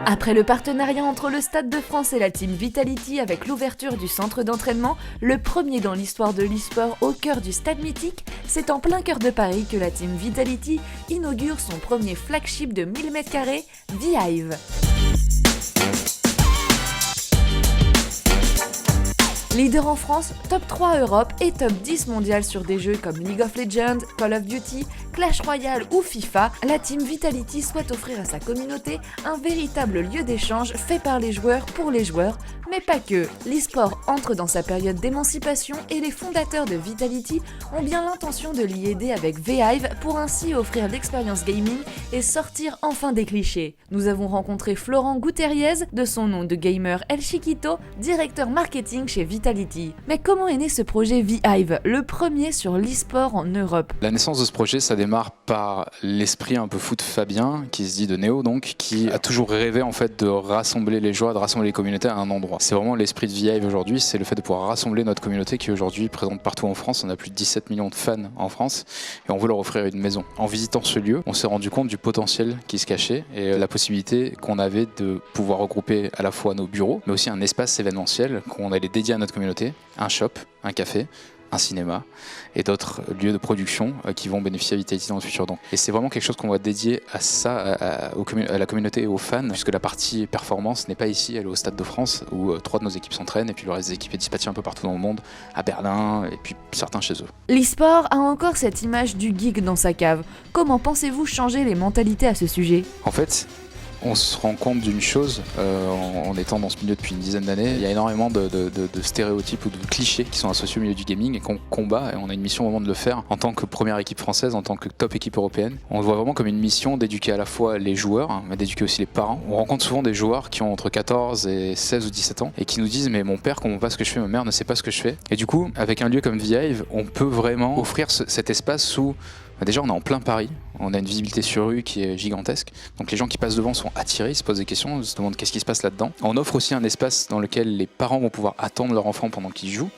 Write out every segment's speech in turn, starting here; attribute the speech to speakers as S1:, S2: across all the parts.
S1: Après le partenariat entre le Stade de France et la Team Vitality avec l'ouverture du centre d'entraînement, le premier dans l'histoire de l'e-sport au cœur du stade mythique, c'est en plein cœur de Paris que la Team Vitality inaugure son premier flagship de 1000 m², V-Hive. Leader en France, top 3 Europe et top 10 mondial sur des jeux comme League of Legends, Call of Duty, Clash Royale ou FIFA, la Team Vitality souhaite offrir à sa communauté un véritable lieu d'échange fait par les joueurs pour les joueurs, mais pas que. L'e-sport entre dans sa période d'émancipation et les fondateurs de Vitality ont bien l'intention de l'y aider avec V-Hive pour ainsi offrir l'expérience gaming et sortir enfin des clichés. Nous avons rencontré Florent Gutierrez, de son nom de gamer El Chiquito, directeur marketing chez Vitality. Mais comment est né ce projet V-Hive, le premier sur l'e-sport en Europe?
S2: La naissance de ce projet, ça démarre par l'esprit un peu fou de Fabien, qui se dit de Néo donc, qui a toujours rêvé en fait de rassembler les joueurs, de rassembler les communautés à un endroit. C'est vraiment l'esprit de V-Hive aujourd'hui, c'est le fait de pouvoir rassembler notre communauté qui est aujourd'hui présente partout en France. On a plus de 17 millions de fans en France et on veut leur offrir une maison. En visitant ce lieu, on s'est rendu compte du potentiel qui se cachait et la possibilité qu'on avait de pouvoir regrouper à la fois nos bureaux, mais aussi un espace événementiel qu'on allait dédier à notre communauté, un shop, un café, un cinéma et d'autres lieux de production qui vont bénéficier à Vitality dans le futur. Donc. Et c'est vraiment quelque chose qu'on va dédier à ça, à la communauté et aux fans, puisque la partie performance n'est pas ici, elle est au Stade de France où 3 de nos équipes s'entraînent et puis le reste des équipes est dispatché un peu partout dans le monde, à Berlin et puis certains chez eux.
S1: L'e-sport a encore cette image du geek dans sa cave. Comment pensez-vous changer les mentalités à ce sujet?
S2: En fait, on se rend compte d'une chose, en étant dans ce milieu depuis une dizaine d'années, il y a énormément de stéréotypes ou de clichés qui sont associés au milieu du gaming et qu'on combat, et on a une mission vraiment de le faire en tant que première équipe française, en tant que top équipe européenne. On le voit vraiment comme une mission d'éduquer à la fois les joueurs, mais d'éduquer aussi les parents. On rencontre souvent des joueurs qui ont entre 14 et 16 ou 17 ans et qui nous disent mais mon père comprend pas ce que je fais, ma mère ne sait pas ce que je fais. Et du coup, avec un lieu comme V-Hive, on peut vraiment offrir cet espace où déjà on est en plein Paris, on a une visibilité sur rue qui est gigantesque, donc les gens qui passent devant sont attirés, ils se posent des questions, ils se demandent qu'est-ce qui se passe là-dedans. On offre aussi un espace dans lequel les parents vont pouvoir attendre leur enfant pendant qu'ils jouent,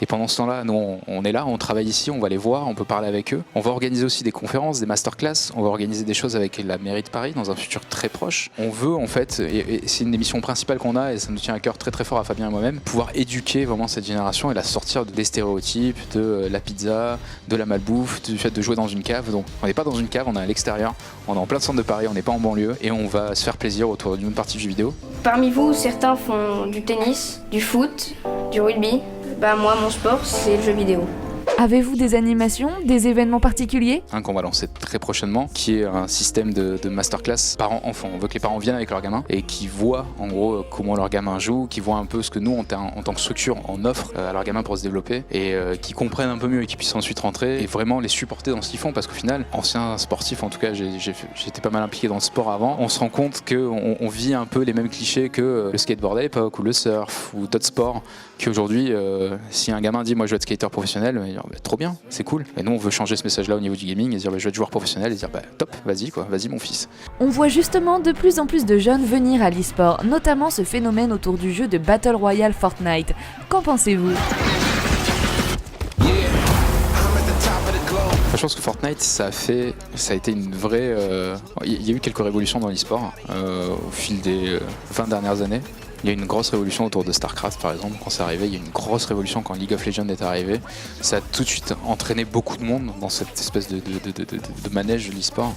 S2: et pendant ce temps-là, nous on est là, on travaille ici, on va les voir, on peut parler avec eux. On va organiser aussi des conférences, des masterclass, on va organiser des choses avec la mairie de Paris dans un futur très proche. On veut en fait, et c'est une des missions principales qu'on a, et ça nous tient à cœur très très fort à Fabien et moi-même, pouvoir éduquer vraiment cette génération et la sortir des stéréotypes, de la pizza, de la malbouffe, du fait de jouer dans une cave. Donc on n'est pas dans une cave, on est à l'extérieur, on est en plein centre de Paris, on n'est pas en banlieue et on va se faire plaisir autour d'une partie de jeux vidéo.
S3: Parmi vous, certains font du tennis, du foot, du rugby. Moi, mon sport, c'est le jeu vidéo.
S1: Avez-vous des animations, des événements particuliers?
S2: Un qu'on va lancer très prochainement, qui est un système de masterclass parents-enfants. On veut que les parents viennent avec leurs gamins et qui voient en gros comment leurs gamins jouent, qui voient un peu ce que nous, en tant que structure, on offre à leurs gamins pour se développer et qui comprennent un peu mieux et qui puissent ensuite rentrer et vraiment les supporter dans ce qu'ils font, parce qu'au final, ancien sportif, en tout cas, j'étais pas mal impliqué dans le sport avant, on se rend compte qu'on vit un peu les mêmes clichés que le skateboard à l'époque ou le surf ou d'autres sports, qu'aujourd'hui, si un gamin dit moi je veux être skater professionnel, il va dire trop bien, c'est cool. Et nous on veut changer ce message-là au niveau du gaming et dire je veux être joueur professionnel et dire top, vas-y mon fils.
S1: On voit justement de plus en plus de jeunes venir à l'e-sport, notamment ce phénomène autour du jeu de Battle Royale Fortnite. Qu'en pensez-vous?
S2: Je pense que Fortnite, ça a été une vraie... Il y a eu quelques révolutions dans l'e-sport au fil des 20 dernières années. Il y a eu une grosse révolution autour de StarCraft par exemple, quand c'est arrivé. Il y a eu une grosse révolution quand League of Legends est arrivé. Ça a tout de suite entraîné beaucoup de monde dans cette espèce de manège de l'e-sport.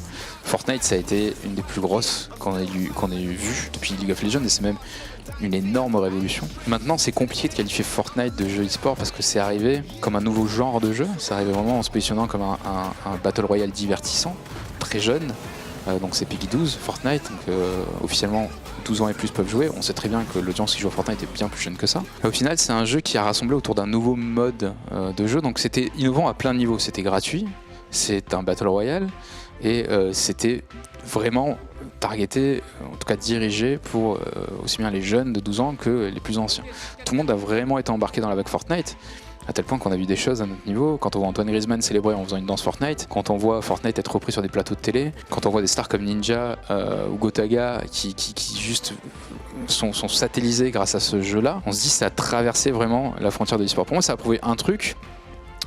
S2: Fortnite, ça a été une des plus grosses qu'on ait vues depuis League of Legends, et c'est même une énorme révolution. Maintenant, c'est compliqué de qualifier Fortnite de jeu e-sport parce que c'est arrivé comme un nouveau genre de jeu. C'est arrivé vraiment en se positionnant comme un Battle Royale divertissant, très jeune. Donc c'est Peggy 12, Fortnite, donc officiellement 12 ans et plus peuvent jouer. On sait très bien que l'audience qui joue à Fortnite est bien plus jeune que ça. Au final, c'est un jeu qui a rassemblé autour d'un nouveau mode de jeu, donc c'était innovant à plein de niveaux. C'était gratuit, c'est un Battle Royale, et c'était vraiment targeté, en tout cas dirigé pour aussi bien les jeunes de 12 ans que les plus anciens. Tout le monde a vraiment été embarqué dans la vague Fortnite. à tel point qu'on a vu des choses à notre niveau. Quand on voit Antoine Griezmann célébrer en faisant une danse Fortnite, quand on voit Fortnite être repris sur des plateaux de télé, quand on voit des stars comme Ninja ou Gotaga qui juste sont satellisés grâce à ce jeu-là, on se dit ça a traversé vraiment la frontière de l'e-sport. Pour moi, ça a prouvé un truc,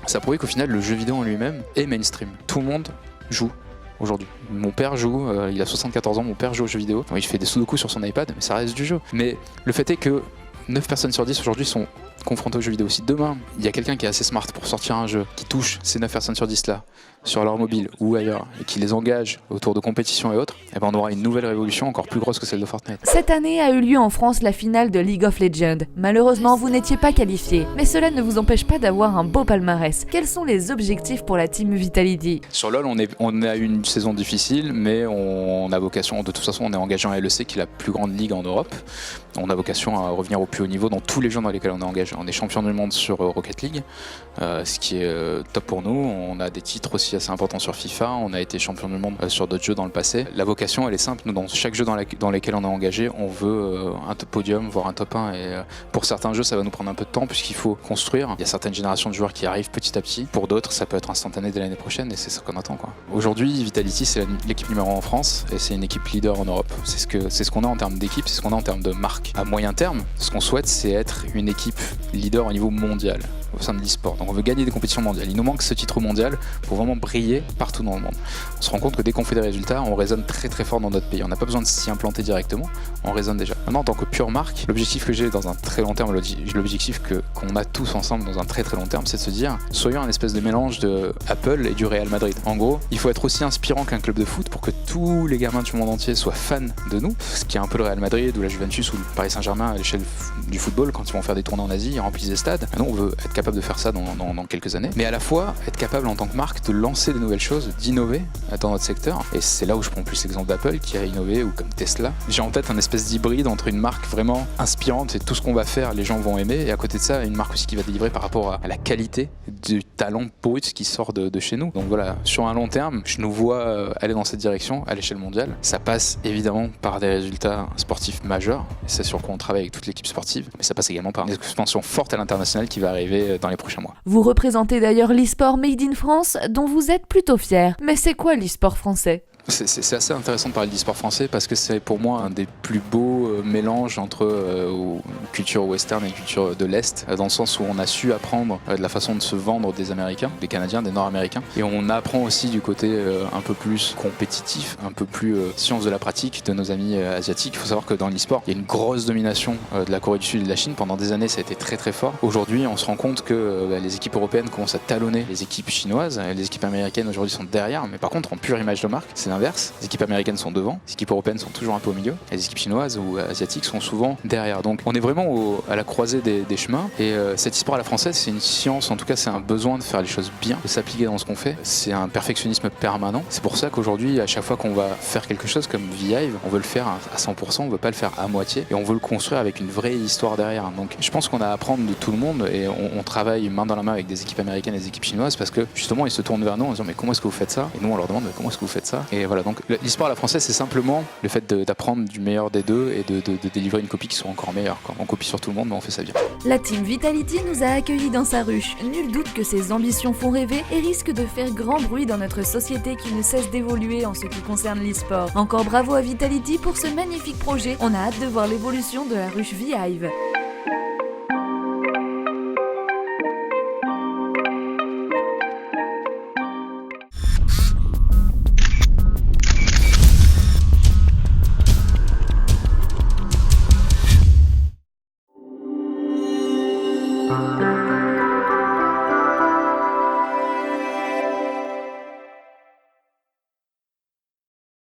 S2: ça a prouvé qu'au final, le jeu vidéo en lui-même est mainstream. Tout le monde joue aujourd'hui. Mon père joue, il a 74 ans, mon père joue aux jeux vidéo. Il fait des sudoku sur son iPad, mais ça reste du jeu. Mais le fait est que 9 personnes sur 10 aujourd'hui sont confrontées aux jeux vidéo. Si demain, il y a quelqu'un qui est assez smart pour sortir un jeu qui touche ces 9 personnes sur 10 là, sur leur mobile ou ailleurs, et qui les engage autour de compétitions et autres, eh ben on aura une nouvelle révolution encore plus grosse que celle de Fortnite.
S1: Cette année a eu lieu en France la finale de League of Legends. Malheureusement, vous n'étiez pas qualifié, mais cela ne vous empêche pas d'avoir un beau palmarès. Quels sont les objectifs pour la team Vitality ?
S2: Sur LoL, on a eu une saison difficile, mais on a vocation, de toute façon, on est engagé en LEC, qui est la plus grande ligue en Europe. On a vocation à revenir au plus haut niveau dans tous les jeux dans lesquels on est engagé. On est champion du monde sur Rocket League, ce qui est top pour nous. On a des titres aussi assez importants sur FIFA. On a été champion du monde sur d'autres jeux dans le passé. La vocation, elle est simple. Nous, dans chaque jeu dans lesquels on est engagé, on veut un podium, voire un top 1. Et pour certains jeux, ça va nous prendre un peu de temps puisqu'il faut construire. Il y a certaines générations de joueurs qui arrivent petit à petit. Pour d'autres, ça peut être instantané dès l'année prochaine et c'est ça qu'on attend, quoi. Aujourd'hui, Vitality, c'est l'équipe numéro 1 en France et c'est une équipe leader en Europe. C'est ce qu'on a en termes d'équipe, c'est ce qu'on a en termes de marque. À moyen terme, ce qu'on souhaite, c'est être une équipe leader au niveau mondial au sein de l'e-sport. Donc on veut gagner des compétitions mondiales. Il nous manque ce titre mondial pour vraiment briller partout dans le monde. On se rend compte que dès qu'on fait des résultats, on résonne très très fort dans notre pays. On n'a pas besoin de s'y implanter directement, on résonne déjà. Maintenant, en tant que pure marque, l'objectif que j'ai dans un très long terme, l'objectif qu'on a tous ensemble dans un très très long terme, c'est de se dire, soyons un espèce de mélange de Apple et du Real Madrid. En gros, il faut être aussi inspirant qu'un club de foot pour que tous les gamins du monde entier soient fans de nous, ce qui est un peu le Real Madrid ou la Juventus ou le Paris Saint-Germain à l'échelle du football. Quand ils vont faire des tournées en Asie, ils remplissent des stades. Maintenant, on veut être capable de faire ça dans quelques années, mais à la fois être capable en tant que marque de lancer des nouvelles choses, d'innover dans notre secteur. Et c'est là où je prends plus l'exemple d'Apple qui a innové, ou comme Tesla. J'ai en tête un espèce d'hybride entre une marque vraiment inspirante et tout ce qu'on va faire, les gens vont aimer, et à côté de ça, une marque aussi qui va délivrer par rapport à la qualité du talent brut qui sort de chez nous. Donc voilà, sur un long terme, je nous vois aller dans cette direction à l'échelle mondiale. Ça passe évidemment par des résultats sportifs majeurs, et c'est sur quoi on travaille avec toute l'équipe sportive, mais ça passe également par une expansion forte à l'international qui va arriver dans les prochains mois.
S1: Vous représentez d'ailleurs l'e-sport Made in France, dont vous êtes plutôt fier. Mais c'est quoi l'e-sport français ?
S2: C'est assez intéressant de parler d'e-sport français parce que c'est pour moi un des plus beaux mélanges entre culture western et culture de l'Est, dans le sens où on a su apprendre de la façon de se vendre des Américains, des Canadiens, des Nord-Américains, et on apprend aussi du côté un peu plus compétitif, un peu plus science de la pratique de nos amis asiatiques. Il faut savoir que dans l'e-sport, il y a une grosse domination de la Corée du Sud et de la Chine. Pendant des années, ça a été très très fort. Aujourd'hui, on se rend compte que les équipes européennes commencent à talonner les équipes chinoises, et les équipes américaines aujourd'hui sont derrière, mais par contre, en pure image de marque, c'est l'inverse. Les équipes américaines sont devant, les équipes européennes sont toujours un peu au milieu, et les équipes chinoises ou asiatiques sont souvent derrière. Donc on est vraiment à la croisée des chemins, et cet e-sport à la française, c'est une science, en tout cas c'est un besoin de faire les choses bien, de s'appliquer dans ce qu'on fait. C'est un perfectionnisme permanent. C'est pour ça qu'aujourd'hui, à chaque fois qu'on va faire quelque chose comme V-Hive, on veut le faire à 100%, on veut pas le faire à moitié, et on veut le construire avec une vraie histoire derrière. Donc je pense qu'on a à apprendre de tout le monde, et on travaille main dans la main avec des équipes américaines et des équipes chinoises, parce que justement ils se tournent vers nous en disant mais comment est-ce que vous faites ça, et nous on leur demande mais comment est-ce que vous faites ça. Et voilà, donc l'e-sport à la française, c'est simplement le fait d'apprendre du meilleur des deux et de délivrer une copie qui soit encore meilleure. On copie sur tout le monde, mais on fait ça bien.
S1: La team Vitality nous a accueillis dans sa ruche. Nul doute que ses ambitions font rêver et risquent de faire grand bruit dans notre société qui ne cesse d'évoluer en ce qui concerne l'e-sport. Encore bravo à Vitality pour ce magnifique projet. On a hâte de voir l'évolution de la ruche V-Hive.